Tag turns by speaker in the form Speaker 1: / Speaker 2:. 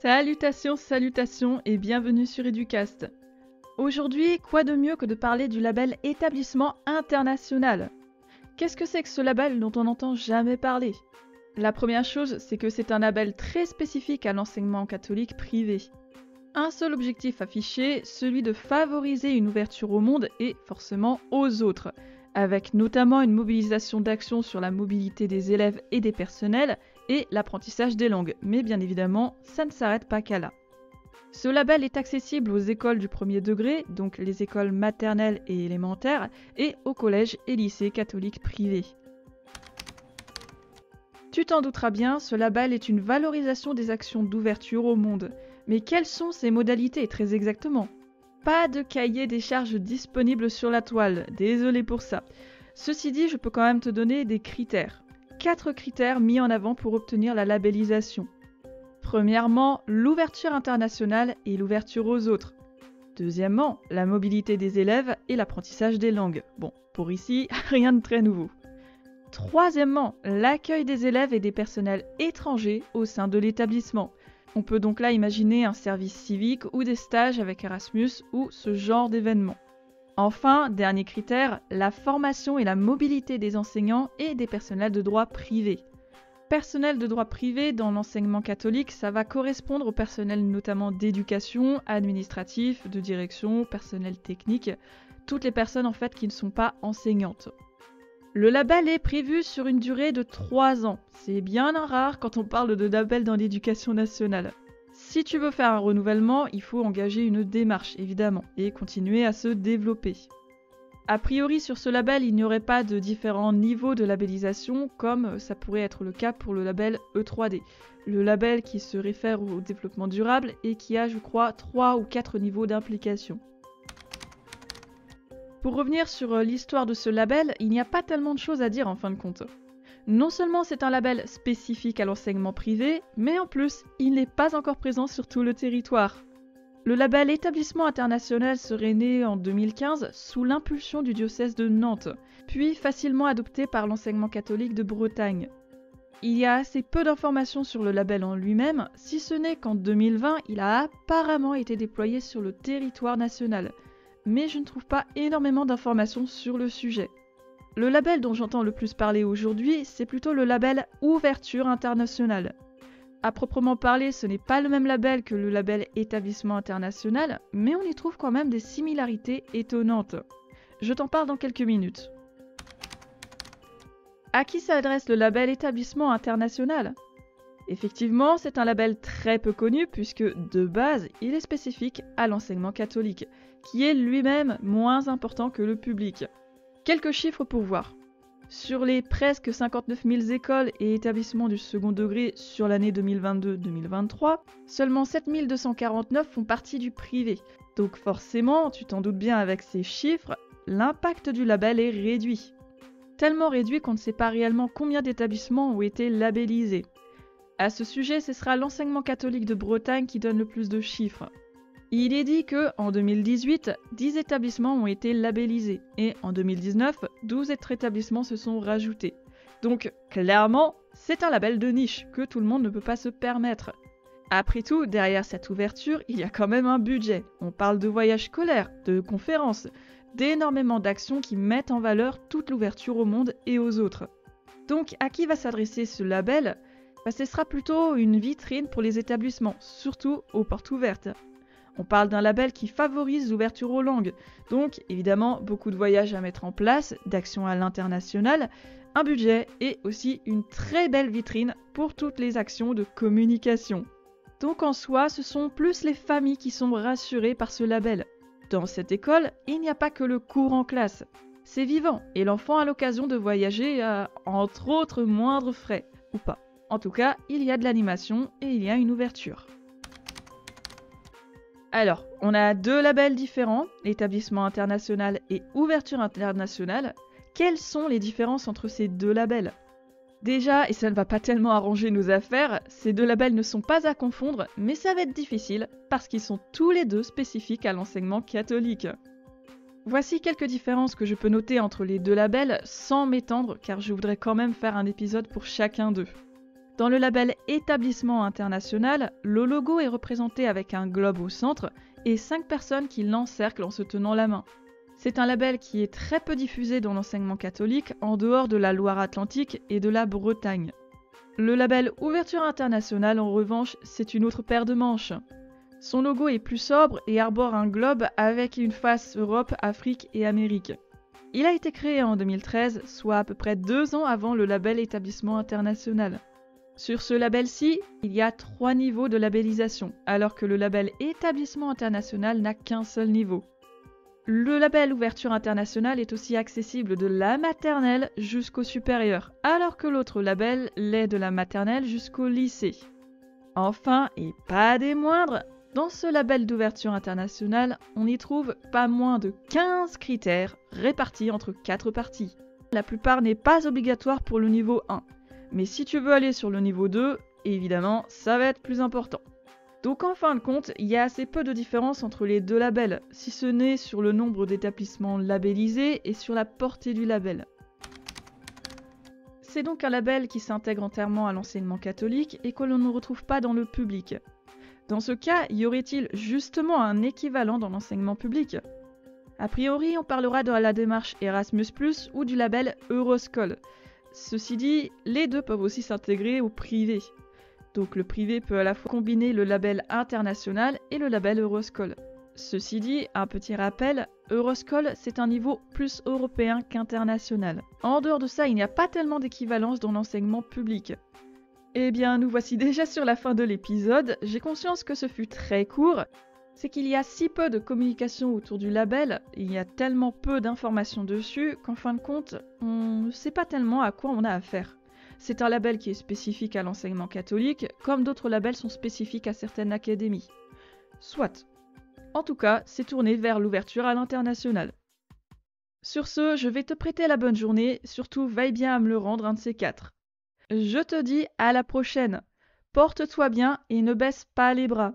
Speaker 1: Salutations, salutations et bienvenue sur Educast. Aujourd'hui, quoi de mieux que de parler du label Établissement International? Qu'est-ce que c'est que ce label dont on n'entend jamais parler? La première chose, c'est que c'est un label très spécifique à l'enseignement catholique privé. Un seul objectif affiché, celui de favoriser une ouverture au monde et forcément aux autres, avec notamment une mobilisation d'action sur la mobilité des élèves et des personnels et l'apprentissage des langues. Mais bien évidemment, ça ne s'arrête pas qu'à là. Ce label est accessible aux écoles du premier degré, donc les écoles maternelles et élémentaires, et aux collèges et lycées catholiques privés. Tu t'en douteras bien, ce label est une valorisation des actions d'ouverture au monde. Mais quelles sont ces modalités très exactement? Pas de cahier des charges disponible sur la toile, désolé pour ça. Ceci dit, je peux quand même te donner des critères. 4 critères mis en avant pour obtenir la labellisation. Premièrement, l'ouverture internationale et l'ouverture aux autres. Deuxièmement, la mobilité des élèves et l'apprentissage des langues. Bon, pour ici, rien de très nouveau. Troisièmement, l'accueil des élèves et des personnels étrangers au sein de l'établissement. On peut donc là imaginer un service civique ou des stages avec Erasmus ou ce genre d'événements. Enfin, dernier critère, la formation et la mobilité des enseignants et des personnels de droit privé. Personnel de droit privé dans l'enseignement catholique, ça va correspondre au personnel notamment d'éducation, administratif, de direction, personnel technique, toutes les personnes en fait qui ne sont pas enseignantes. Le label est prévu sur une durée de 3 ans. C'est bien rare quand on parle de label dans l'éducation nationale. Si tu veux faire un renouvellement, il faut engager une démarche, évidemment, et continuer à se développer. A priori, sur ce label, il n'y aurait pas de différents niveaux de labellisation, comme ça pourrait être le cas pour le label E3D, le label qui se réfère au développement durable et qui a, je crois, 3 ou 4 niveaux d'implication. Pour revenir sur l'histoire de ce label, il n'y a pas tellement de choses à dire en fin de compte. Non seulement c'est un label spécifique à l'enseignement privé, mais en plus, il n'est pas encore présent sur tout le territoire. Le label Établissement International serait né en 2015 sous l'impulsion du diocèse de Nantes, puis facilement adopté par l'enseignement catholique de Bretagne. Il y a assez peu d'informations sur le label en lui-même, si ce n'est qu'en 2020, il a apparemment été déployé sur le territoire national. Mais je ne trouve pas énormément d'informations sur le sujet. Le label dont j'entends le plus parler aujourd'hui, c'est plutôt le label Ouverture Internationale. À proprement parler, ce n'est pas le même label que le label Établissement International, mais on y trouve quand même des similarités étonnantes. Je t'en parle dans quelques minutes. À qui s'adresse le label Établissement International ? Effectivement, c'est un label très peu connu puisque, de base, il est spécifique à l'enseignement catholique, qui est lui-même moins important que le public. Quelques chiffres pour voir. Sur les presque 59 000 écoles et établissements du second degré sur l'année 2022-2023, seulement 7 249 font partie du privé. Donc forcément, tu t'en doutes bien avec ces chiffres, l'impact du label est réduit. Tellement réduit qu'on ne sait pas réellement combien d'établissements ont été labellisés. À ce sujet, ce sera l'enseignement catholique de Bretagne qui donne le plus de chiffres. Il est dit que, en 2018, 10 établissements ont été labellisés et en 2019, 12 autres établissements se sont rajoutés. Donc, clairement, c'est un label de niche que tout le monde ne peut pas se permettre. Après tout, derrière cette ouverture, il y a quand même un budget. On parle de voyages scolaires, de conférences, d'énormément d'actions qui mettent en valeur toute l'ouverture au monde et aux autres. Donc, à qui va s'adresser ce label ? Ce sera plutôt une vitrine pour les établissements, surtout aux portes ouvertes. On parle d'un label qui favorise l'ouverture aux langues, donc évidemment beaucoup de voyages à mettre en place, d'actions à l'international, un budget et aussi une très belle vitrine pour toutes les actions de communication. Donc en soi, ce sont plus les familles qui sont rassurées par ce label. Dans cette école, il n'y a pas que le cours en classe. C'est vivant et l'enfant a l'occasion de voyager à, entre autres, moindres frais, ou pas. En tout cas, il y a de l'animation et il y a une ouverture. Alors, on a 2 labels différents, l'établissement international et ouverture internationale. Quelles sont les différences entre ces 2 labels ? Déjà, et ça ne va pas tellement arranger nos affaires, ces 2 labels ne sont pas à confondre, mais ça va être difficile parce qu'ils sont tous les 2 spécifiques à l'enseignement catholique. Voici quelques différences que je peux noter entre les 2 labels sans m'étendre car je voudrais quand même faire un épisode pour chacun d'eux. Dans le label établissement international, le logo est représenté avec un globe au centre et 5 personnes qui l'encerclent en se tenant la main. C'est un label qui est très peu diffusé dans l'enseignement catholique en dehors de la Loire-Atlantique et de la Bretagne. Le label ouverture internationale, en revanche, c'est une autre paire de manches. Son logo est plus sobre et arbore un globe avec une face Europe, Afrique et Amérique. Il a été créé en 2013, soit à peu près 2 ans avant le label établissement international. Sur ce label-ci, il y a 3 niveaux de labellisation, alors que le label établissement international n'a qu'un seul niveau. Le label ouverture internationale est aussi accessible de la maternelle jusqu'au supérieur, alors que l'autre label l'est de la maternelle jusqu'au lycée. Enfin, et pas des moindres, dans ce label d'ouverture internationale, on y trouve pas moins de 15 critères répartis entre 4 parties. La plupart n'est pas obligatoire pour le niveau 1, mais si tu veux aller sur le niveau 2, évidemment, ça va être plus important. Donc en fin de compte, il y a assez peu de différence entre les deux labels, si ce n'est sur le nombre d'établissements labellisés et sur la portée du label. C'est donc un label qui s'intègre entièrement à l'enseignement catholique et que l'on ne retrouve pas dans le public. Dans ce cas, y aurait-il justement un équivalent dans l'enseignement public ? A priori, on parlera de la démarche Erasmus+, ou du label Euroscol. Ceci dit, les deux peuvent aussi s'intégrer au privé. Donc le privé peut à la fois combiner le label international et le label Euroscol. Ceci dit, un petit rappel, Euroscol c'est un niveau plus européen qu'international. En dehors de ça, il n'y a pas tellement d'équivalence dans l'enseignement public. Eh bien, nous voici déjà sur la fin de l'épisode. J'ai conscience que ce fut très court. C'est qu'il y a si peu de communication autour du label, il y a tellement peu d'informations dessus qu'en fin de compte, on ne sait pas tellement à quoi on a affaire. C'est un label qui est spécifique à l'enseignement catholique, comme d'autres labels sont spécifiques à certaines académies. Soit. En tout cas, c'est tourné vers l'ouverture à l'international. Sur ce, je vais te prêter la bonne journée, surtout veille bien à me le rendre un de ces 4. Je te dis à la prochaine. Porte-toi bien et ne baisse pas les bras.